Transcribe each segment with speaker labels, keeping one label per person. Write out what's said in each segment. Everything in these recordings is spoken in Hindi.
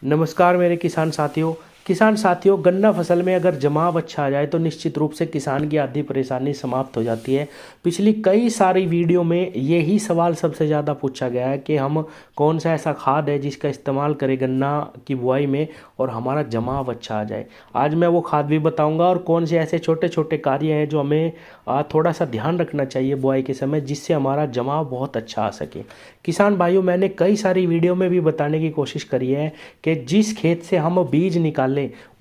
Speaker 1: नमस्कार मेरे किसान साथियों, गन्ना फसल में अगर जमाव अच्छा आ जाए तो निश्चित रूप से किसान की आधी परेशानी समाप्त हो जाती है। पिछली कई सारी वीडियो में यही सवाल सबसे ज़्यादा पूछा गया है कि हम कौन सा ऐसा खाद है जिसका इस्तेमाल करें गन्ना की बुआई में और हमारा जमाव अच्छा आ जाए। आज मैं वो खाद भी बताऊंगा और कौन से ऐसे छोटे छोटे कार्य हैं जो हमें थोड़ा सा ध्यान रखना चाहिए बुआई के समय, जिससे हमारा जमाव बहुत अच्छा आ सके। किसान भाइयों, मैंने कई सारी वीडियो में भी बताने की कोशिश करी है कि जिस खेत से हम बीज निकालें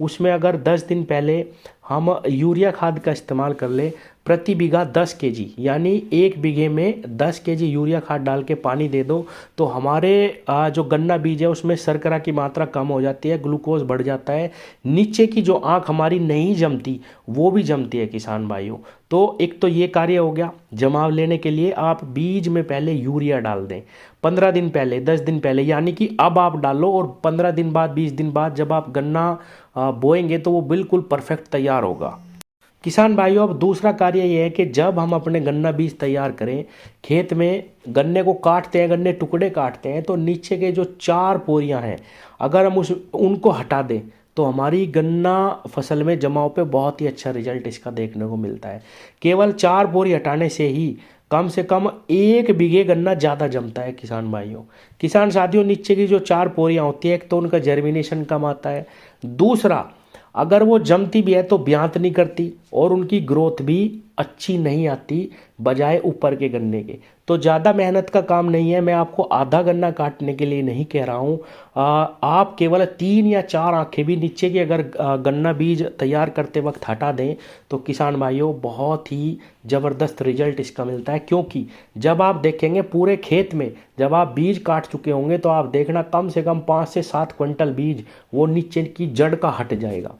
Speaker 1: उसमें अगर 10 दिन पहले हम यूरिया खाद का इस्तेमाल कर लें प्रति बीघा 10 केजी, यानी एक बीघे में 10 केजी यूरिया खाद डाल के पानी दे दो तो हमारे जो गन्ना बीज है उसमें शर्करा की मात्रा कम हो जाती है, ग्लूकोज बढ़ जाता है, नीचे की जो आँख हमारी नहीं जमती वो भी जमती है किसान भाइयों। तो एक तो ये कार्य हो गया। जमाव लेने के लिए आप बीज में पहले यूरिया डाल दें 15 दिन पहले, 10 दिन पहले, यानी कि अब आप डालो और 15 दिन बाद, 20 दिन बाद जब आप गन्ना बोएंगे तो वो बिल्कुल परफेक्ट तैयार होगा। किसान भाइयों, अब दूसरा कार्य ये है कि जब हम अपने गन्ना बीज तैयार करें, खेत में गन्ने को काटते हैं, गन्ने टुकड़े काटते हैं, तो नीचे के जो 4 पोरियां हैं अगर हम उनको हटा दें तो हमारी गन्ना फसल में जमाव पे बहुत ही अच्छा रिजल्ट इसका देखने को मिलता है। केवल 4 बोरी हटाने से ही कम से कम 1 बीघे गन्ना ज़्यादा जमता है किसान भाइयों। किसान साथियों, नीचे की जो 4 पोरियां होती है, एक तो उनका जर्मिनेशन कम आता है, दूसरा अगर वो जमती भी है तो ब्यांत नहीं करती और उनकी ग्रोथ भी अच्छी नहीं आती बजाय ऊपर के गन्ने के। तो ज़्यादा मेहनत का काम नहीं है। मैं आपको आधा गन्ना काटने के लिए नहीं कह रहा हूँ। आप केवल 3 या 4 आंखें भी नीचे की अगर गन्ना बीज तैयार करते वक्त हटा दें तो किसान भाइयों बहुत ही ज़बरदस्त रिजल्ट इसका मिलता है। क्योंकि जब आप देखेंगे पूरे खेत में जब आप बीज काट चुके होंगे तो आप देखना कम से कम 5 से 7 क्विंटल बीज वो नीचे की जड़ का हट जाएगा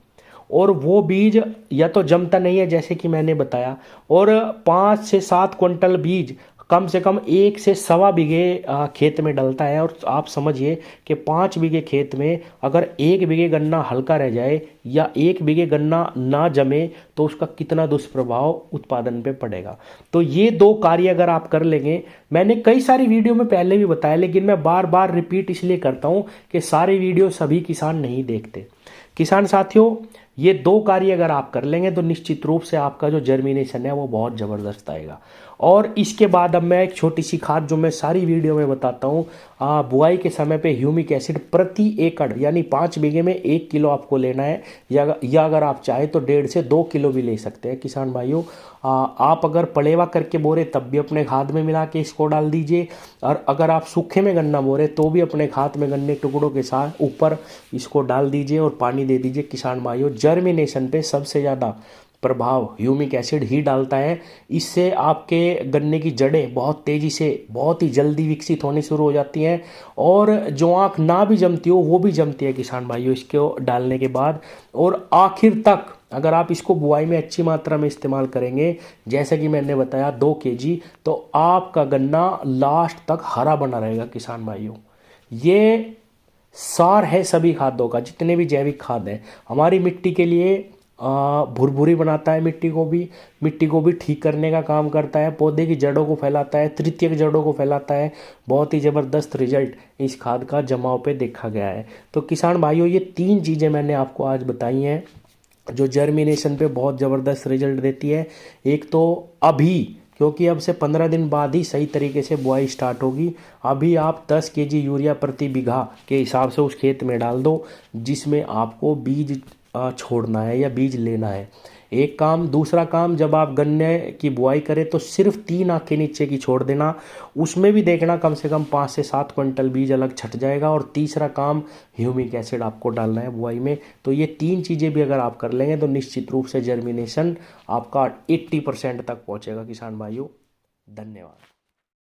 Speaker 1: और वो बीज या तो जमता नहीं है जैसे कि मैंने बताया, और 5 से 7 क्विंटल बीज कम से कम 1 से सवा बीघे खेत में डलता है। और आप समझिए कि 5 बीघे खेत में अगर 1 बीघे गन्ना हल्का रह जाए या 1 बीघे गन्ना ना जमे तो उसका कितना दुष्प्रभाव उत्पादन पे पड़ेगा। तो ये 2 कार्य अगर आप कर लेंगे, मैंने कई सारी वीडियो में पहले भी बताया लेकिन मैं बार बार रिपीट इसलिए करता हूँ कि सारी वीडियो सभी किसान नहीं देखते। किसान साथियों, ये 2 कार्य अगर आप कर लेंगे तो निश्चित रूप से आपका जो जर्मिनेशन है वो बहुत ज़बरदस्त आएगा। और इसके बाद अब मैं एक छोटी सी खाद जो मैं सारी वीडियो में बताता हूँ, बुआई के समय पे ह्यूमिक एसिड प्रति एकड़ यानी 5 बीघे में 1 किलो आपको लेना है, या अगर आप चाहे तो 1.5 से 2 किलो भी ले सकते हैं किसान भाइयों। आप अगर पलेवा करके बो रहे तब भी अपने खाद में मिला के इसको डाल दीजिए, और अगर आप सूखे में गन्ना बो रहे तो भी अपने खाद में गन्ने टुकड़ों के साथ ऊपर इसको डाल दीजिए और पानी दे दीजिए। किसान भाइयों, जर्मिनेशन पे सबसे ज़्यादा प्रभाव ह्यूमिक एसिड ही डालता है। इससे आपके गन्ने की जड़ें बहुत तेज़ी से बहुत ही जल्दी विकसित होनी शुरू हो जाती हैं और जो आँख ना भी जमती हो वो भी जमती है किसान भाइयों इसको डालने के बाद। और आखिर तक अगर आप इसको बुआई में अच्छी मात्रा में इस्तेमाल करेंगे जैसे कि मैंने बताया 2 केजी, तो आपका गन्ना लास्ट तक हरा बना रहेगा किसान भाइयों। ये सार है सभी खादों का, जितने भी जैविक खाद हैं हमारी मिट्टी के लिए भुरभुरी बनाता है, मिट्टी को भी ठीक करने का काम करता है, पौधे की जड़ों को फैलाता है, तृतीयक जड़ों को फैलाता है। बहुत ही ज़बरदस्त रिजल्ट इस खाद का जमाव पे देखा गया है। तो किसान भाइयों, ये 3 चीज़ें मैंने आपको आज बताई हैं जो जर्मिनेशन पे बहुत ज़बरदस्त रिजल्ट देती है। एक तो अभी, क्योंकि अब से 15 दिन बाद ही सही तरीके से बुआई स्टार्ट होगी, अभी आप 10 केजी यूरिया प्रति बीघा के हिसाब से उस खेत में डाल दो जिसमें आपको बीज छोड़ना है या बीज लेना है। एक काम। दूसरा काम, जब आप गन्ने की बुआई करें तो सिर्फ 3 आंखें नीचे की छोड़ देना, उसमें भी देखना कम से कम 5 से 7 क्विंटल बीज अलग छट जाएगा। और तीसरा काम, ह्यूमिक एसिड आपको डालना है बुआई में। तो ये 3 चीज़ें भी अगर आप कर लेंगे तो निश्चित रूप से जर्मिनेशन आपका 80% तक पहुँचेगा किसान भाइयों। धन्यवाद।